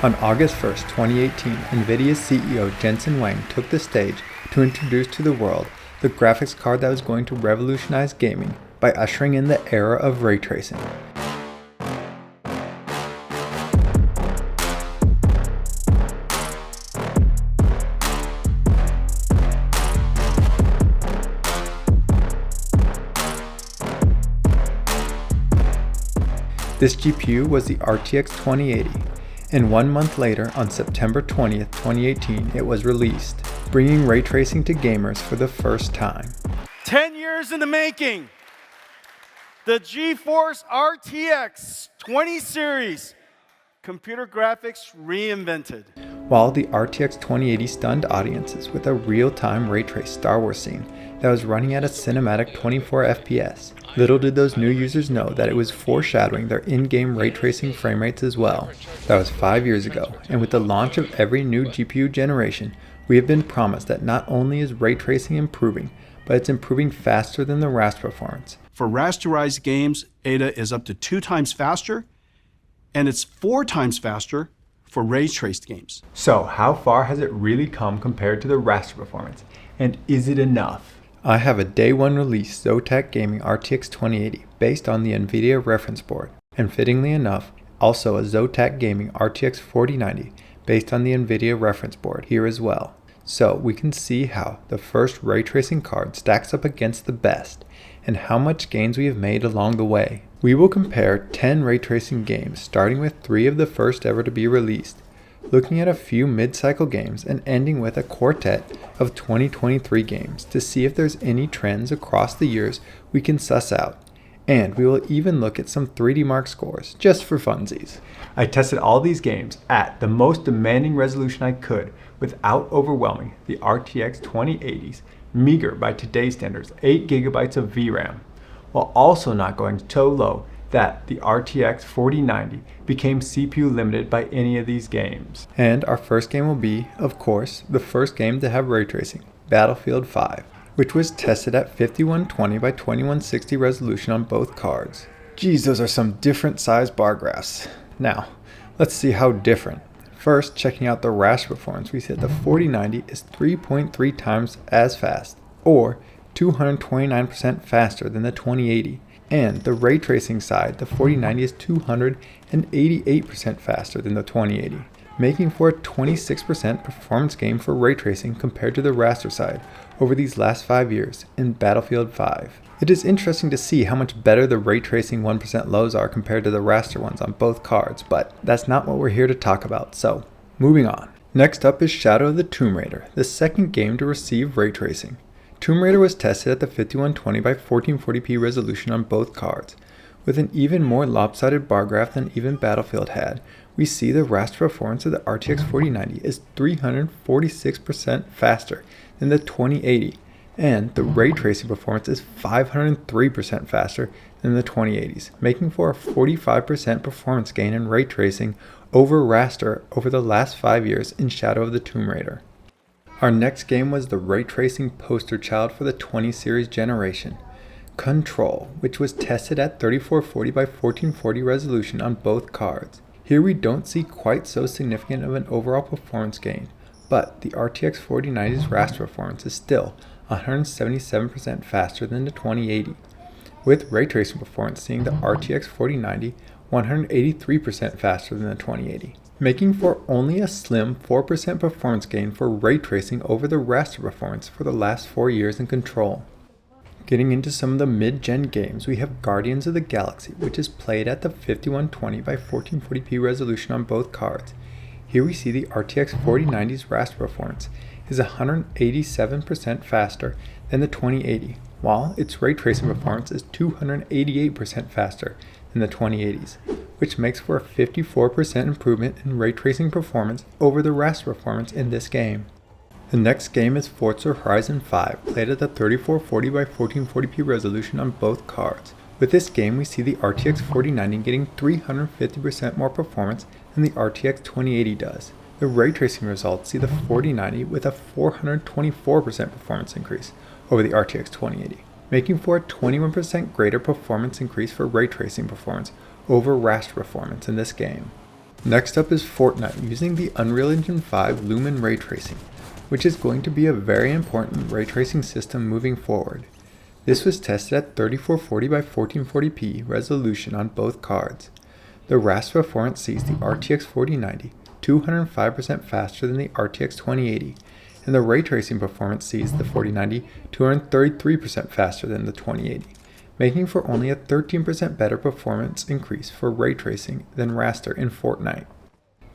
On August 1st, 2018, NVIDIA's CEO Jensen Huang took the stage to introduce to the world the graphics card that was going to revolutionize gaming by ushering in the era of ray tracing. This GPU was the RTX 2080, and 1 month later, on September 20th, 2018, it was released, bringing ray tracing to gamers for the first time. 10 years in the making, the GeForce RTX 20 series, computer graphics reinvented. While the RTX 2080 stunned audiences with a real-time ray trace Star Wars scene that was running at a cinematic 24 FPS, little did those new users know that it was foreshadowing their in-game ray tracing frame rates as well. That was 5 years ago, and with the launch of every new GPU generation, we have been promised that not only is ray tracing improving, but it's improving faster than the Raster performance. For rasterized games, Ada is up to 2 times faster, and it's 4 times faster for ray-traced games. So how far has it really come compared to the Raster performance? And is it enough? I have a day one release Zotac Gaming RTX 2080 based on the NVIDIA reference board, and fittingly enough, also a Zotac Gaming RTX 4090 based on the NVIDIA reference board here as well. So we can see how the first ray tracing card stacks up against the best, and how much gains we have made along the way. We will compare 10 ray tracing games, starting with 3 of the first ever to be released, looking at a few mid-cycle games, and ending with a quartet of 2023 games to see if there's any trends across the years we can suss out. And we will even look at some 3D Mark scores, just for funsies. I tested all these games at the most demanding resolution I could without overwhelming the RTX 2080's meager by today's standards 8 GB of VRAM, while also not going so low that the RTX 4090 became CPU limited by any of these games. And our first game will be, of course, the first game to have ray tracing, Battlefield 5, which was tested at 5120 by 2160 resolution on both cards. Geez, those are some different size bar graphs. Now, let's see how different. First, checking out the Raster performance, we see that the 4090 is 3.3 times as fast, or 229% faster than the 2080. And the ray tracing side, the 4090 is 288% faster than the 2080, making for a 26% performance gain for ray tracing compared to the Raster side over these last 5 years in Battlefield 5. It is interesting to see how much better the ray tracing 1% lows are compared to the Raster ones on both cards, but that's not what we're here to talk about, so moving on. Next up is Shadow of the Tomb Raider, the second game to receive ray tracing. Tomb Raider was tested at the 5120 by 1440p resolution on both cards. With an even more lopsided bar graph than even Battlefield had, we see the Raster performance of the RTX 4090 is 346% faster than the 2080, and the ray tracing performance is 503% faster than the 2080s, making for a 45% performance gain in ray tracing over Raster over the last 5 years in Shadow of the Tomb Raider. Our next game was the ray tracing poster child for the 20 series generation, Control, which was tested at 3440 by 1440 resolution on both cards. Here we don't see quite so significant of an overall performance gain, but the RTX 4090's Raster performance is still 177% faster than the 2080, with ray tracing performance seeing the RTX 4090 183% faster than the 2080, making for only a slim 4% performance gain for ray tracing over the Raster performance for the last 4 years in Control. Getting into some of the mid-gen games, we have Guardians of the Galaxy, which is played at the 5120 by 1440p resolution on both cards. Here we see the RTX 4090's Raster performance is 187% faster than the 2080, while its ray tracing performance is 288% faster than the 2080s, which makes for a 54% improvement in ray tracing performance over the Raster performance in this game. The next game is Forza Horizon 5, played at the 3440 by 1440p resolution on both cards. With this game, we see the RTX 4090 getting 350% more performance than the RTX 2080 does. The ray tracing results see the 4090 with a 424% performance increase over the RTX 2080, making for a 21% greater performance increase for ray tracing performance over Raster performance in this game. Next up is Fortnite using the Unreal Engine 5 Lumen ray tracing, which is going to be a very important ray tracing system moving forward. This was tested at 3440 by 1440p resolution on both cards. The raster performance sees the RTX 4090 205% faster than the RTX 2080, and the ray tracing performance sees the 4090 233% faster than the 2080, making for only a 13% better performance increase for ray tracing than raster in Fortnite.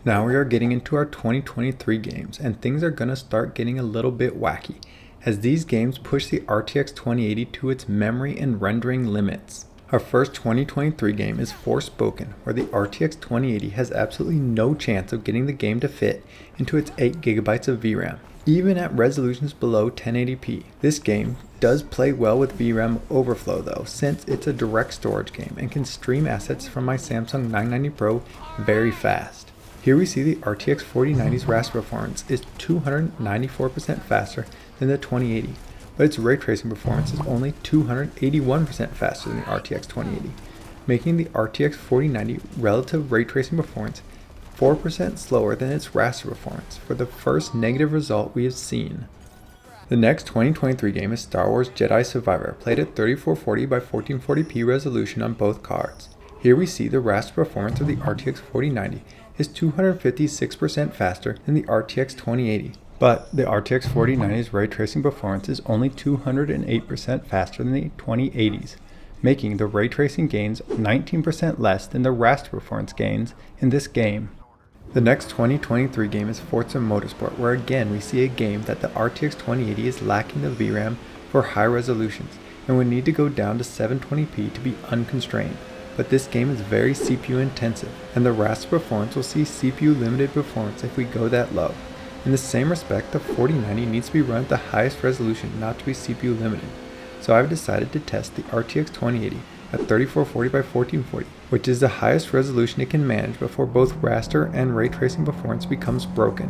Now we are getting into our 2023 games, and things are going to start getting a little bit wacky, as these games push the RTX 2080 to its memory and rendering limits. Our first 2023 game is Forspoken, where the RTX 2080 has absolutely no chance of getting the game to fit into its 8GB of VRAM, even at resolutions below 1080p. This game does play well with VRAM overflow though, since it's a direct storage game and can stream assets from my Samsung 990 Pro very fast. Here we see the RTX 4090's raster performance is 294% faster than the 2080, but its ray tracing performance is only 281% faster than the RTX 2080, making the RTX 4090 relative ray tracing performance 4% slower than its raster performance, for the first negative result we have seen. The next 2023 game is Star Wars Jedi Survivor, played at 3440 by 1440p resolution on both cards. Here we see the raster performance of the RTX 4090 is 256% faster than the RTX 2080, but the RTX 4090's ray tracing performance is only 208% faster than the 2080's, making the ray tracing gains 19% less than the raster performance gains in this game. The next 2023 game is Forza Motorsport, where again we see a game that the RTX 2080 is lacking the VRAM for high resolutions and would need to go down to 720p to be unconstrained. But this game is very CPU intensive, and the raster performance will see CPU limited performance if we go that low. In the same respect, the 4090 needs to be run at the highest resolution not to be CPU limited, so I've decided to test the RTX 2080 at 3440 by 1440, which is the highest resolution it can manage before both raster and ray tracing performance becomes broken.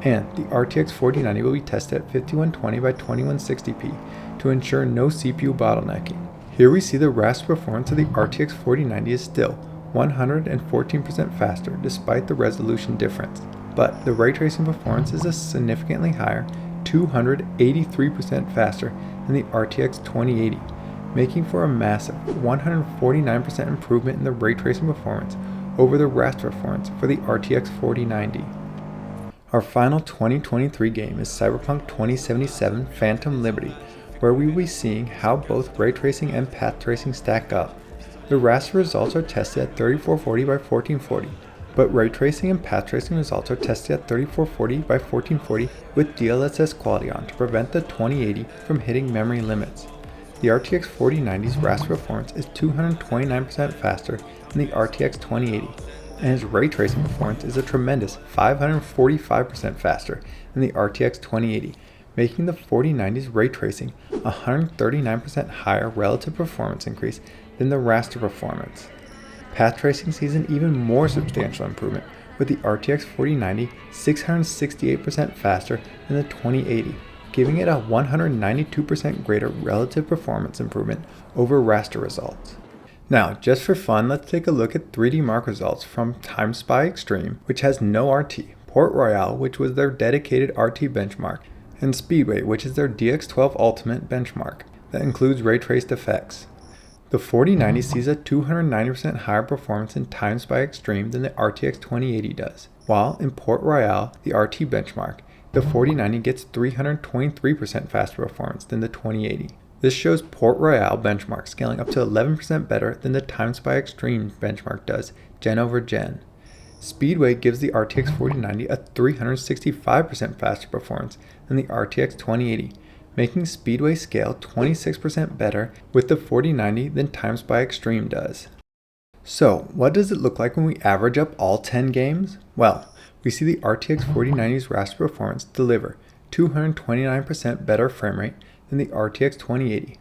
And the RTX 4090 will be tested at 5120 by 2160p to ensure no CPU bottlenecking. Here we see the raster performance of the RTX 4090 is still 114% faster despite the resolution difference, but the ray tracing performance is a significantly higher 283% faster than the RTX 2080, making for a massive 149% improvement in the ray tracing performance over the raster performance for the RTX 4090. Our final 2023 game is Cyberpunk 2077 Phantom Liberty, where we will be seeing how both ray tracing and path tracing stack up. The raster results are tested at 3440 by 1440, but ray tracing and path tracing results are tested at 3440 by 1440 with DLSS quality on to prevent the 2080 from hitting memory limits. The RTX 4090's raster performance is 229% faster than the RTX 2080, and its ray tracing performance is a tremendous 545% faster than the RTX 2080, making the 4090's ray tracing 139% higher relative performance increase than the raster performance. Path tracing sees an even more substantial improvement, with the RTX 4090 668% faster than the 2080, giving it a 192% greater relative performance improvement over raster results. Now, just for fun, let's take a look at 3D Mark results from TimeSpy Extreme, which has no RT, Port Royale, which was their dedicated RT benchmark, and Speedway, which is their DX12 Ultimate benchmark that includes ray-traced effects. The 4090 sees a 290% higher performance in TimeSpy Extreme than the RTX 2080 does, while in Port Royale, the RT benchmark, the 4090 gets 323% faster performance than the 2080. This shows Port Royale benchmark scaling up to 11% better than the TimeSpy Extreme benchmark does, gen over gen. Speedway gives the RTX 4090 a 365% faster performance than the RTX 2080, making Speedway scale 26% better with the 4090 than TimeSpy Extreme does. So, what does it look like when we average up all 10 games? Well, we see the RTX 4090's raster performance deliver 229% better frame rate than the RTX 2080,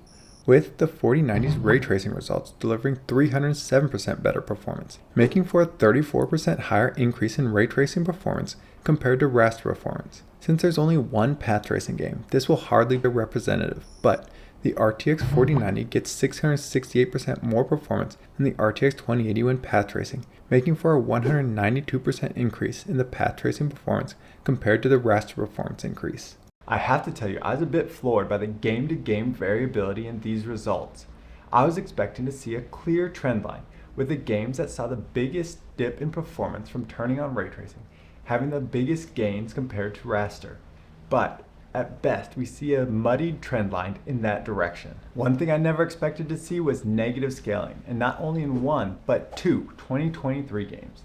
with the 4090's ray tracing results delivering 307% better performance, making for a 34% higher increase in ray tracing performance compared to raster performance. Since there's only one path tracing game, this will hardly be representative, but the RTX 4090 gets 668% more performance than the RTX 2080 when path tracing, making for a 192% increase in the path tracing performance compared to the raster performance increase. I have to tell you, I was a bit floored by the game-to-game variability in these results. I was expecting to see a clear trend line, with the games that saw the biggest dip in performance from turning on ray tracing having the biggest gains compared to raster. But at best, we see a muddied trend line in that direction. One thing I never expected to see was negative scaling, and not only in one, but two 2023 games.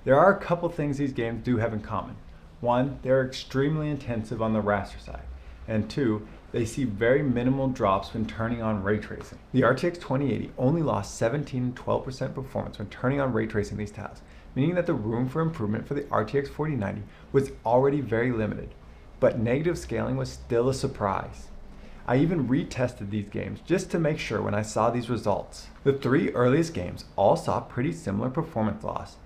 There are a couple things these games do have in common. One, they're extremely intensive on the raster side, and two, they see very minimal drops when turning on ray tracing. The RTX 2080 only lost 17 and 12% performance when turning on ray tracing these tiles, meaning that the room for improvement for the RTX 4090 was already very limited, but negative scaling was still a surprise. I even retested these games just to make sure when I saw these results. The three earliest games all saw pretty similar performance loss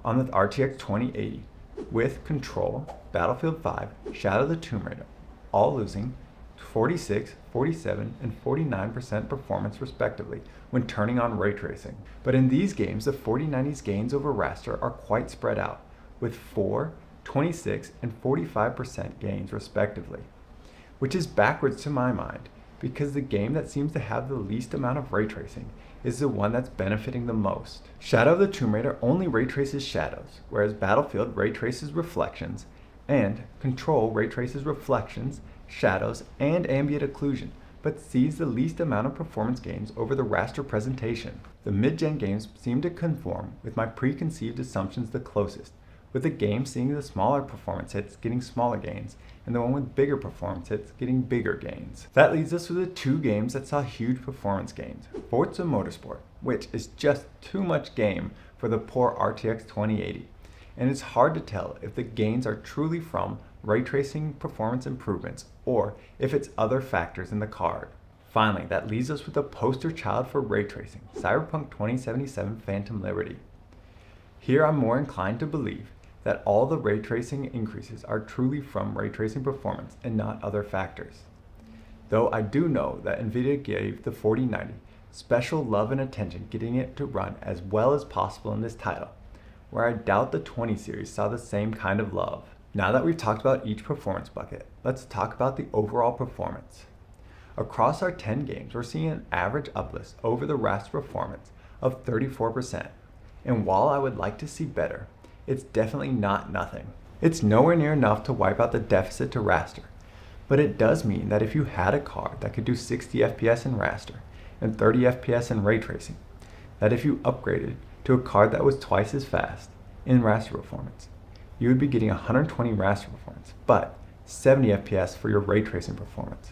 on the RTX 2080, with Control, Battlefield 5, Shadow of the Tomb Raider, all losing 46, 47, and 49% performance respectively when turning on ray tracing. But in these games, the 4090's gains over raster are quite spread out, with 4, 26, and 45% gains respectively, which is backwards to my mind, because the game that seems to have the least amount of ray tracing is the one that's benefiting the most. Shadow of the Tomb Raider only ray traces shadows, whereas Battlefield ray traces reflections, and Control ray traces reflections, shadows, and ambient occlusion, but sees the least amount of performance gains over the raster presentation. The mid-gen games seem to conform with my preconceived assumptions the closest, with the game seeing the smaller performance hits getting smaller gains, and the one with bigger performance hits getting bigger gains. That leads us to the two games that saw huge performance gains. Forza Motorsport, which is just too much game for the poor RTX 2080, and it's hard to tell if the gains are truly from ray tracing performance improvements or if it's other factors in the card. Finally, that leaves us with the poster child for ray tracing, Cyberpunk 2077 Phantom Liberty. Here I'm more inclined to believe that all the ray tracing increases are truly from ray tracing performance and not other factors. Though I do know that Nvidia gave the 4090 special love and attention getting it to run as well as possible in this title, where I doubt the 20 series saw the same kind of love. Now that we've talked about each performance bucket, let's talk about the overall performance. Across our 10 games, we're seeing an average uplift over the raster performance of 34%, and while I would like to see better, it's definitely not nothing. It's nowhere near enough to wipe out the deficit to raster, but it does mean that if you had a card that could do 60 FPS in raster and 30 FPS in ray tracing, that if you upgraded to a card that was twice as fast in raster performance, you would be getting 120 raster performance, but 70 FPS for your ray tracing performance,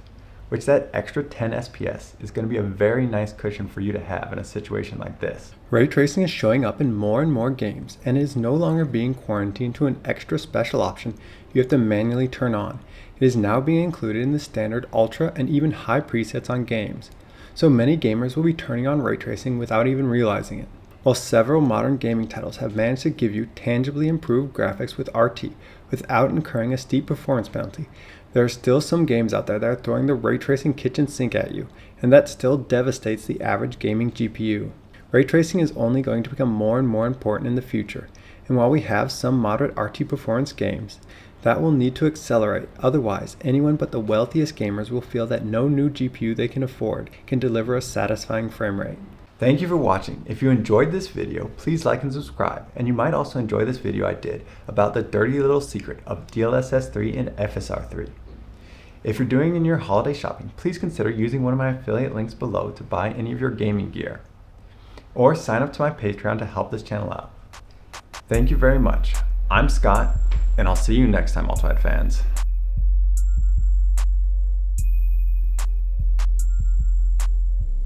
which that extra 10 SPS is going to be a very nice cushion for you to have in a situation like this. Ray tracing is showing up in more and more games and is no longer being quarantined to an extra special option you have to manually turn on. It is now being included in the standard ultra and even high presets on games, so many gamers will be turning on ray tracing without even realizing it. While several modern gaming titles have managed to give you tangibly improved graphics with RT without incurring a steep performance penalty, there are still some games out there that are throwing the ray tracing kitchen sink at you, and that still devastates the average gaming GPU. Ray tracing is only going to become more and more important in the future, and while we have some moderate RT performance games, that will need to accelerate, otherwise anyone but the wealthiest gamers will feel that no new GPU they can afford can deliver a satisfying frame rate. Thank you for watching. If you enjoyed this video, please like and subscribe, and you might also enjoy this video I did about the dirty little secret of DLSS 3 and FSR 3. If you're doing in your holiday shopping, please consider using one of my affiliate links below to buy any of your gaming gear, or sign up to my Patreon to help this channel out. Thank you very much. I'm Scott, and I'll see you next time, Ultrawide fans.